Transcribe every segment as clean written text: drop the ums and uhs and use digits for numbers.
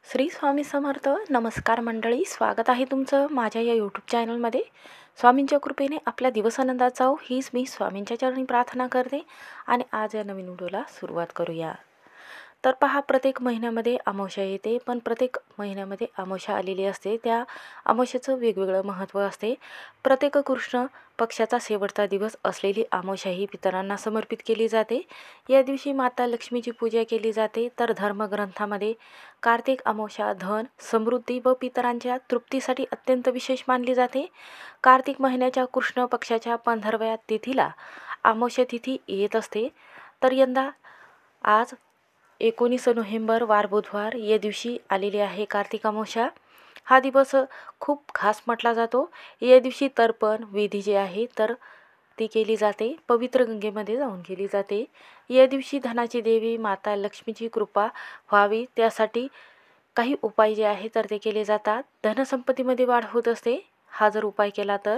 श्री स्वामी समर्थ. नमस्कार मंडळी, स्वागत आहे तुमचं माझ्या या यूट्यूब चॅनलमध्ये. स्वामींच्या कृपेने आपल्या दिवसानंदात जाऊ हीच मी स्वामींच्या चरणी प्रार्थना करते आणि आज या नवीन व्हिडिओला सुरुवात करूया. तर पहा, प्रत्येक महिन्यामध्ये अमावस्या येते, पण प्रत्येक महिन्यामध्ये अमावस्या आलेली असते. त्या अमावस्येचं वेगवेगळं महत्त्व असते. प्रत्येक कृष्ण पक्षाचा शेवटचा दिवस असलेली अमावस्या ही पितरांना समर्पित केली जाते. या दिवशी माता लक्ष्मीची पूजा केली जाते. तर धर्मग्रंथामध्ये कार्तिक अमावस्या धन, समृद्धी व पितरांच्या तृप्तीसाठी अत्यंत विशेष मानली जाते. कार्तिक महिन्याच्या कृष्ण पक्षाच्या 15व्या तिथीला अमावस्या तिथी येत असते. तर यंदा आज 19 नोव्हेंबर वार बुधवार या दिवशी आलेली आहे कार्तिक अमावस्या. हा दिवस खूप खास म्हटला जातो. या दिवशी तर्पण विधी जी आहे तर ती केली जाते, पवित्र गंगेमध्ये जाऊन केली जाते. या दिवशी धनाची देवी माता लक्ष्मीची कृपा व्हावी त्यासाठी काही उपाय जे आहे तर ते केले जातात. धनसंपत्तीमध्ये वाढ होत असते हा जर उपाय केला तर.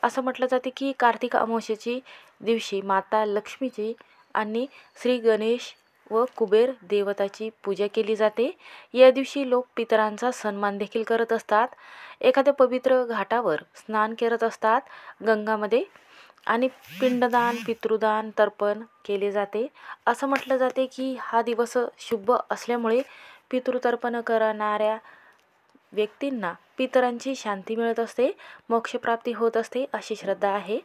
असं म्हटलं जाते की कार्तिक अमावस्येची दिवशी माता लक्ष्मीची आणि श्री गणेश व कुबेर देवताची पूजा केली जाते. या दिवशी लोक पितरांचा सन्मान देखील करत असतात. एखाद्या पवित्र घाटावर स्नान करत असतात गंगामध्ये आणि पिंडदान, पितृदान, तर्पण केले जाते. असं म्हटलं जाते की हा दिवस शुभ असल्यामुळे पितृतर्पण करणाऱ्या व्यक्तींना पितरांची शांती मिळत असते, मोक्षप्राप्ती होत असते अशी श्रद्धा आहे.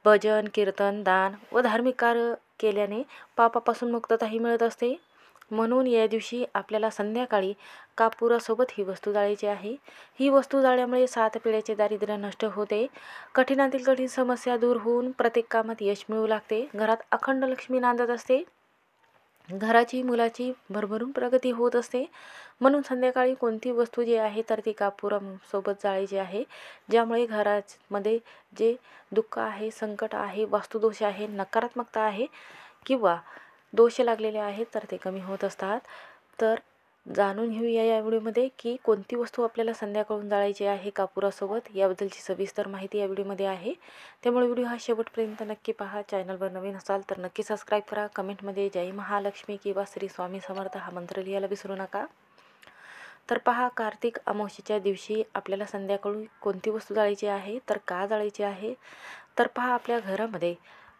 भजन, कीर्तन, दान व धार्मिक कार्य केल्याने पापापासून मुक्तताही मिळत असते. म्हणून या दिवशी आपल्याला संध्याकाळी कापुरासोबत ही वस्तू जाळायची आहे. ही वस्तू जाळल्यामुळे 7 पिढ्याचे दारिद्र्य नष्ट होते, कठीणातील कठीण समस्या दूर होऊन प्रत्येक कामात यश मिळू लागते, घरात अखंड लक्ष्मी नांदत असते, घराची मुलाची भरभरून प्रगती होत असते. म्हणून संध्याकाळी कोणती वस्तू जी आहे तर ती कापुरासोबत जाळायची आहे, ज्यामुळे घरामध्ये जे दुःख आहे, संकट आहे, वास्तुदोष आहे, नकारात्मकता आहे किंवा दोष लागलेले आहेत तर ते कमी होत असतात. तर जाणून घेऊया या व्हिडिओमध्ये की कोणती वस्तू आपल्याला संध्याकाळून जाळायची आहे कापुरासोबत. याबद्दलची सविस्तर माहिती या व्हिडिओमध्ये आहे, त्यामुळे व्हिडिओ हा शेवटपर्यंत नक्की पहा. चॅनलवर नवीन असाल तर नक्की सबस्क्राईब करा. कमेंटमध्ये जय महालक्ष्मी किंवा श्री स्वामी समर्थ हा मंत्र लिहायला विसरू नका. तर पहा, कार्तिक अमावस्येच्या दिवशी आपल्याला संध्याकाळी कोणती वस्तू जाळायची आहे तर का जाळायची आहे. तर पहा, आपल्या घरामध्ये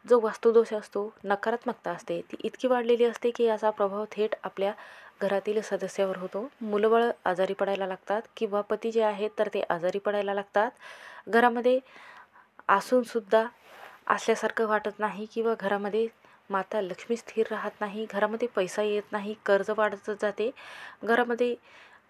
जो वास्तुदोष असतो, नकारात्मकता असते, ती इतकी वाढलेली असते की याचा प्रभाव थेट आपल्या घरातील सदस्यावर होतो. मुलंबाळं आजारी पडायला लागतात किंवा पती जे आहेत तर ते आजारी पडायला लागतात. घरामध्ये असूनसुद्धा असल्यासारखं वाटत नाही किंवा घरामध्ये माता लक्ष्मी स्थिर राहत नाही, घरामध्ये पैसा येत नाही, कर्ज वाढत जाते. घरामध्ये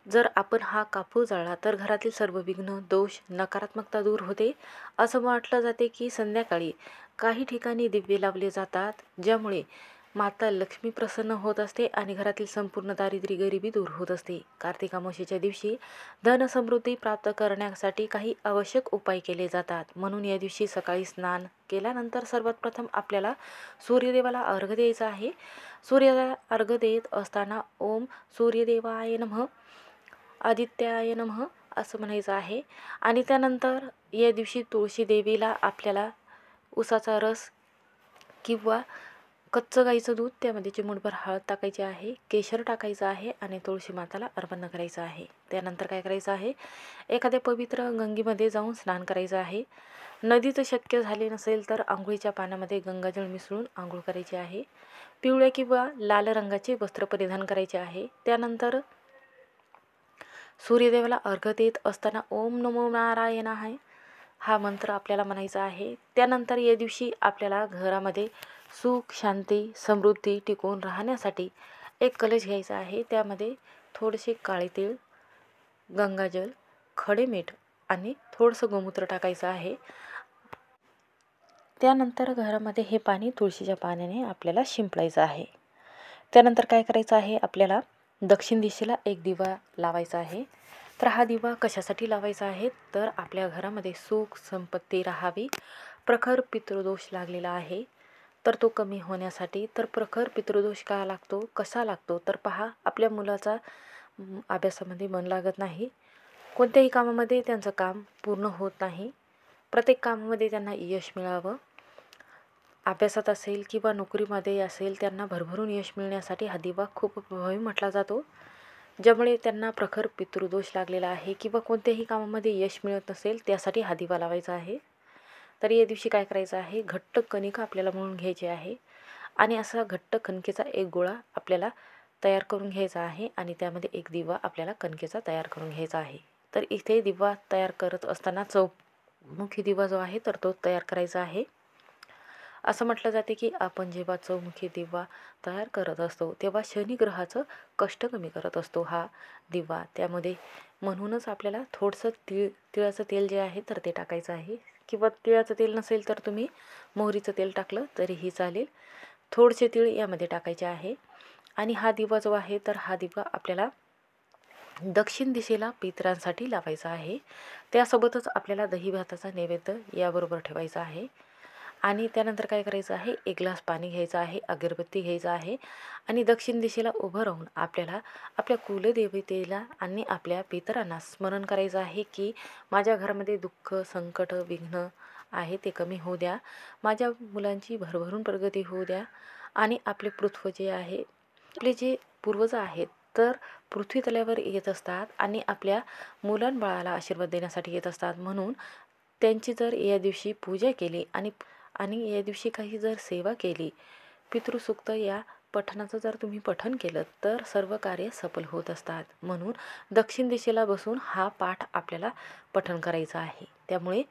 जर आपण हा कापूर जाळला तर घरातील सर्व विघ्न, दोष, नकारात्मकता दूर होते. असं म्हटलं जाते की संध्याकाळी काही ठिकाणी दिवे लावले जातात, ज्यामुळे माता लक्ष्मी प्रसन्न होत असते आणि घरातील संपूर्ण दारिद्र्य, गरिबी दूर होत असते. कार्तिक अमावस्येच्या दिवशी धनसमृद्धी प्राप्त करण्यासाठी काही आवश्यक उपाय केले जातात. म्हणून या दिवशी सकाळी स्नान केल्यानंतर सर्वात प्रथम आपल्याला सूर्यदेवाला अर्घ्य द्यायचा आहे. सूर्याला अर्घ्य देत असताना ओम सूर्यदेवाय नमः, आदित्याय नमः असं म्हणायचं आहे. आणि त्यानंतर या दिवशी तुळशी देवीला आपल्याला उसाचा रस किंवा कच्चं गाईचं दूध, त्यामध्ये चिमूटभर हळद टाकायची आहे, केशर टाकायचं आहे आणि तुळशी माताला अर्पण करायचं आहे. त्यानंतर काय करायचं आहे, एखाद्या पवित्र गंगेमध्ये जाऊन स्नान करायचं आहे. नदीचं शक्य झाले नसेल तर आंघोळीच्या पाण्यामध्ये गंगाजळ मिसळून आंघोळ करायची आहे. पिवळ्या किंवा लाल रंगाचे वस्त्र परिधान करायचे आहे. त्यानंतर सूर्यदेवाला अर्घ्य देत असताना ओम नमो नारायणाय हा मंत्र आपल्याला म्हणायचा आहे. त्यानंतर या दिवशी आपल्याला घरामध्ये सुख, शांती, समृद्धी टिकून राहण्यासाठी एक कलश घ्यायचा आहे. त्यामध्ये थोडेसे काळे तीळ, गंगाजल, खडे मीठ आणि थोडंसं गोमूत्र टाकायचं आहे. त्यानंतर घरामध्ये हे पाणी तुळशीच्या पाण्याने आपल्याला शिंपडायचं आहे. त्यानंतर काय करायचं आहे, आपल्याला दक्षिण दिशेला एक दिवा लावायचा आहे. तर हा दिवा कशासाठी लावायचा आहे तर आपल्या घरामध्ये सुख संपत्ती राहावी. प्रखर पितृदोष लागलेला आहे तर तो कमी होण्यासाठी. तर प्रखर पितृदोष का लागतो, कसा लागतो तर पहा, आपल्या मुलाचा अभ्यासामध्ये मन लागत नाही, कोणत्याही कामामध्ये त्यांचं काम पूर्ण होत नाही, प्रत्येक कामामध्ये त्यांना यश मिळावं, अभ्यासात असेल किंवा नोकरीमध्ये असेल त्यांना भरभरून यश मिळण्यासाठी हा दिवा खूप प्रभावी म्हटला जातो. ज्यामुळे त्यांना प्रखर पितृदोष लागलेला आहे किंवा कोणत्याही कामामध्ये यश मिळत नसेल, त्यासाठी हा दिवा लावायचा आहे. तर या दिवशी काय करायचं आहे, घट्ट कणिक आपल्याला मळून घ्यायची आहे आणि असा घट्ट कणकेचा एक गोळा आपल्याला तयार करून घ्यायचा आहे आणि त्यामध्ये एक दिवा आपल्याला कणकेचा तयार करून घ्यायचा आहे. तर इथे दिवा तयार करत असताना चौमुखी दिवा जो आहे तर तो तयार करायचा आहे. असं म्हटलं जाते की आपण जेव्हा चौमुखी दिवा तयार करत असतो तेव्हा शनिग्रहाचं कष्ट कमी करत असतो हा दिवा. त्यामध्ये म्हणूनच आपल्याला थोडंसं तिळाचं तेल जे आहे तर ते टाकायचं आहे, किंवा तिळाचं तेल नसेल तर तुम्ही मोहरीचं तेल टाकलं तरीही चालेल. थोडेसे तीळ यामध्ये टाकायचे आहे आणि हा दिवा जो आहे तर हा दिवा आपल्याला दक्षिण दिशेला पितरांसाठी लावायचा आहे. त्यासोबतच आपल्याला दही भाताचा नैवेद्य याबरोबर ठेवायचा आहे. आणि त्यानंतर काय करायचं आहे, एक ग्लास पाणी घ्यायचं आहे, अगरबत्ती घ्यायचं आहे आणि दक्षिण दिशेला उभं राहून आपल्याला आपल्या कुलदेवतेला आणि आपल्या पितरांना स्मरण करायचं आहे की माझ्या घरामध्ये दुःख, संकट, विघ्न आहे ते कमी होऊ द्या, माझ्या मुलांची भरभरून प्रगती होऊ द्या आणि आपले पृथ्वी जे आहे, आपले जे पूर्वज आहेत तर पृथ्वी तलावर येत असतात आणि आपल्या मुलांबाळाला आशीर्वाद देण्यासाठी येत असतात. म्हणून त्यांची जर या दिवशी पूजा केली आणि या दिवशी काही जर सेवा केली, पितृसूक्त या पठणाचं जर तुम्ही पठण केलं तर सर्व कार्य सफल होत असतात. म्हणून दक्षिण दिशेला बसून हा पाठ आपल्याला पठण करायचा आहे. त्यामुळे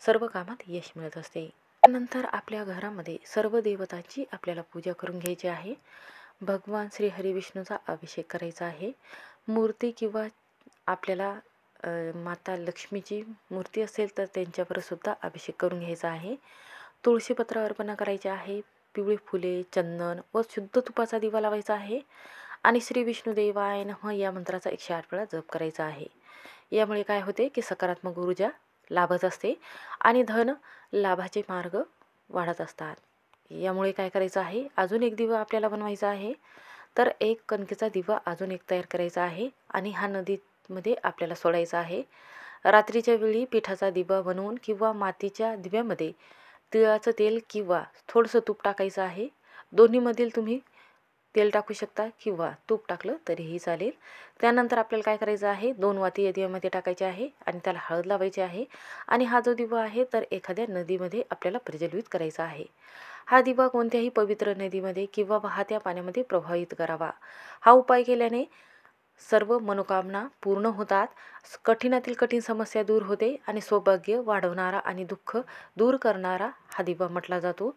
सर्व कामात यश मिळत असते. त्यानंतर आपल्या घरामध्ये सर्व देवतांची आपल्याला पूजा करून घ्यायची आहे. भगवान श्री हरिविष्णूचा अभिषेक करायचा आहे. मूर्ती किंवा आपल्याला माता लक्ष्मीची मूर्ती असेल तर त्यांच्यावर सुद्धा अभिषेक करून घ्यायचा आहे. तुळशीपत्र अर्पण करायचे आहे. पिवळी फुले, चंदन व शुद्ध तुपाचा दिवा लावायचा आहे आणि श्री विष्णुदेवाय नमः या मंत्राचा 108 वेळा जप करायचा आहे. यामुळे काय होते की सकारात्मक ऊर्जा लाभत असते आणि धन लाभाचे मार्ग वाढत असतात. यामुळे काय करायचं आहे, अजून एक दिवा आपल्याला बनवायचा आहे. तर एक कणकेचा दिवा अजून एक तयार करायचा आहे आणि हा नदीमध्ये आपल्याला सोडायचा आहे. रात्रीच्या वेळी पिठाचा दिवा बनवून किंवा मातीच्या दिव्यामध्ये तिळाचं तेल किंवा थोडंसं तूप टाकायचं आहे. दोन्हीमधील तुम्ही तेल टाकू शकता किंवा तूप टाकलं तरीही चालेल. त्यानंतर आपल्याला काय करायचं आहे, 2 वाती या दिव्यामध्ये टाकायचे आहे आणि त्याला हळद लावायची आहे आणि हा जो दिवा आहे तर एखाद्या नदीमध्ये आपल्याला प्रज्वलित करायचा आहे. हा दिवा कोणत्याही पवित्र नदीमध्ये किंवा वाहत्या पाण्यामध्ये प्रवाहित करावा. हा उपाय केल्याने सर्व मनोकामना पूर्ण होतात, कठीणातील कठीण समस्या दूर होते आणि सौभाग्य वाढवणारा आणि दुःख दूर करणारा हा दिवा म्हटला जातो.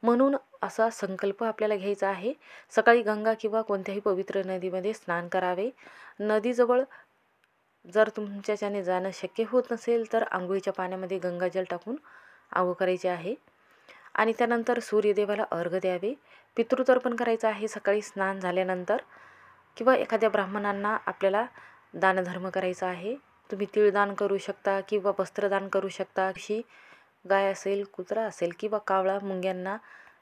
म्हणून असा संकल्प आपल्याला घ्यायचा आहे. सकाळी गंगा किंवा कोणत्याही पवित्र नदीमध्ये स्नान करावे. नदीजवळ जर तुमच्याच्याने जाणं शक्य होत नसेल तर आंघोळीच्या पाण्यामध्ये गंगाजल टाकून आंघोळ करायची आहे आणि त्यानंतर सूर्यदेवाला अर्घ्य द्यावे. पितृतर्पण करायचं आहे सकाळी स्नान झाल्यानंतर, किंवा एखाद्या ब्राह्मणांना आपल्याला दानधर्म करायचा आहे. तुम्ही तिळदान करू शकता किंवा वस्त्रदान करू शकता. अशी गाय असेल, कुत्रा असेल किंवा कावळा मुंग्यांना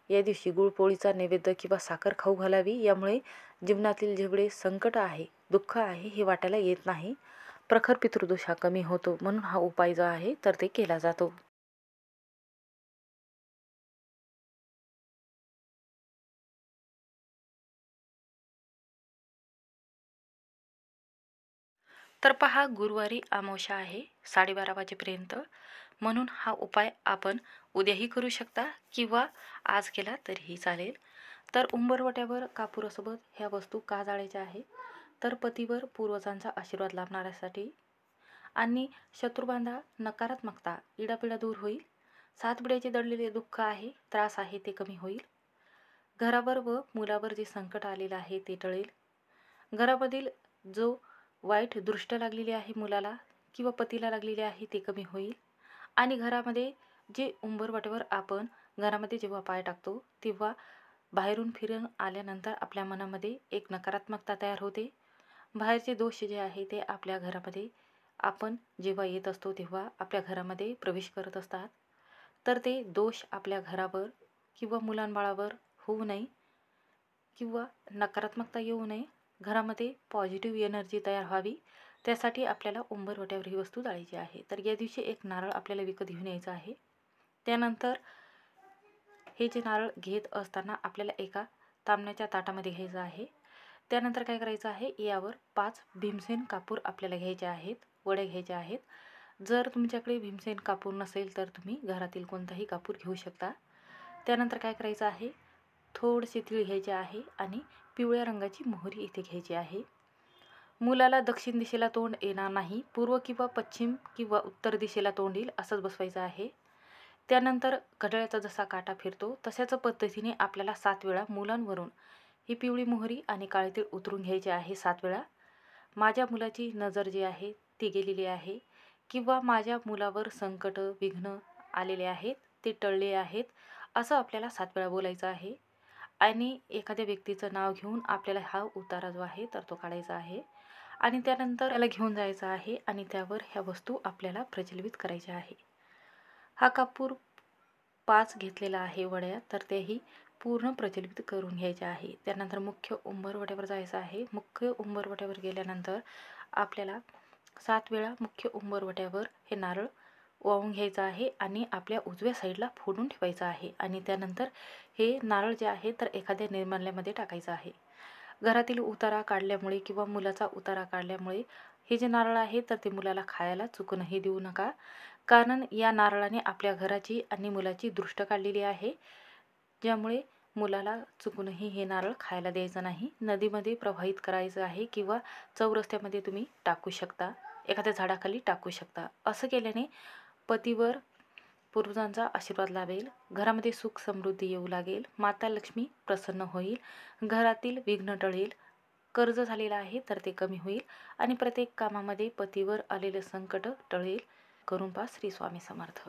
या दिवशी गुळपोळीचा नैवेद्य किंवा साखर खाऊ घालावी. यामुळे जीवनातील जेवढे संकट आहे, दुःख आहे हे वाटायला येत नाही. प्रखर पितृदोष हा कमी होतो. म्हणून हा उपाय जो आहे तर ते केला जातो. तर पहा, गुरुवारी अमावस्या आहे 12:30 वाजेपर्यंत. म्हणून हा उपाय आपण उद्याही करू शकता किंवा आज केला तरीही चालेल. तर उंबरवट्यावर कापुरासोबत ह्या वस्तू का जाळायच्या आहे, तर पतीवर पूर्वजांचा आशीर्वाद लाभण्यासाठी आणि शत्रुबांधा, नकारात्मकता, इडापिडा दूर होईल. 7 पिढ्याचे दडलेले दुःख आहे, त्रास आहे ते कमी होईल. घरावर व मुलावर जे संकट आलेलं आहे ते टळेल. घरामधील जो वाईट दृष्ट लागलेली आहे मुलाला किंवा पतीला लागलेली आहे ते कमी होईल. आणि घरामध्ये जे उंबरवाट्यावर आपण घरामध्ये जेव्हा पाय टाकतो तेव्हा बाहेरून फिरून आल्यानंतर आपल्या मनामध्ये एक नकारात्मकता तयार होते. बाहेरचे दोष जे आहे ते आपल्या घरामध्ये आपण जेव्हा येत असतो तेव्हा आपल्या घरामध्ये प्रवेश करत असतात. तर ते दोष आपल्या घरावर किंवा मुलांबाळावर होऊ नये किंवा नकारात्मकता येऊ नये, घरामध्ये पॉझिटिव्ह एनर्जी तयार व्हावी, त्यासाठी आपल्याला उंबरवट्यावर ही वस्तू जाळायची आहे. तर या दिवशी एक नारळ आपल्याला विकत घेऊन यायचा आहे. त्यानंतर हे जे नारळ घेत असताना आपल्याला एका तांब्याच्या ताटामध्ये घ्यायचं आहे. त्यानंतर काय करायचं आहे, यावर 5 भीमसेन कापूर आपल्याला घ्यायचे आहेत, वडे घ्यायचे आहेत. जर तुमच्याकडे भीमसेन कापूर नसेल तर तुम्ही घरातील कोणताही कापूर घेऊ शकता. त्यानंतर काय करायचं आहे, थोडेसे तीळ घ्यायचे आहे आणि पिवळ्या रंगाची मोहरी इथे घ्यायची आहे. मुलाला दक्षिण दिशेला तोंड येणार नाही, पूर्व किंवा पश्चिम किंवा उत्तर दिशेला तोंड येईल असंच बसवायचं आहे. त्यानंतर घड्याळाचा जसा काटा फिरतो तशाच पद्धतीने आपल्याला 7 वेळा मुलांवरून ही पिवळी मोहरी आणि काळे तीळ उतरून घ्यायचे आहे 7 वेळा. माझ्या मुलाची नजर जी आहे ती गेलेली आहे किंवा माझ्या मुलावर संकट विघ्न आलेले आहेत, ते टळले आहेत, असं आपल्याला 7 वेळा बोलायचं आहे. आणि एखाद्या व्यक्तीचं नाव घेऊन आपल्याला हा उतारा जो आहे तर तो काढायचा आहे आणि त्यानंतर त्याला घेऊन जायचं आहे आणि त्यावर ह्या वस्तू आपल्याला प्रज्वलित करायच्या आहे. हा कापूर 5 घेतलेला आहे वड्या, तर तेही पूर्ण प्रज्वलित करून घ्यायचे आहे. त्यानंतर मुख्य उंबरवट्यावर जायचं आहे. मुख्य उंबरवट्यावर गेल्यानंतर आपल्याला 7 वेळा मुख्य उंबरवट्यावर हे नारळ वाहून घ्यायचं आहे आणि आपल्या उजव्या साईडला फोडून ठेवायचं आहे. आणि त्यानंतर हे नारळ जे आहे तर एखाद्या निर्माल्यामध्ये टाकायचं आहे. घरातील उतारा काढल्यामुळे किंवा मुलाचा उतारा काढल्यामुळे हे जे नारळ आहे तर ते मुलाला खायला चुकूनही देऊ नका, कारण या नारळाने आपल्या घराची आणि मुलाची दृष्ट काढलेली आहे, ज्यामुळे मुलाला चुकूनही हे नारळ खायला द्यायचं नाही. नदीमध्ये प्रवाहित करायचं आहे किंवा चौरस्त्यामध्ये तुम्ही टाकू शकता, एखाद्या झाडाखाली टाकू शकता. असं केल्याने पतीवर पूर्वजांचा आशीर्वाद लाभेल, घरामध्ये सुख समृद्धी येऊ लागेल, माता लक्ष्मी प्रसन्न होईल, घरातील विघ्न टळेल, कर्ज झालेलं आहे तर ते कमी होईल आणि प्रत्येक कामामध्ये पतीवर आलेलं संकट टळेल. करून पहा. श्री स्वामी समर्थ.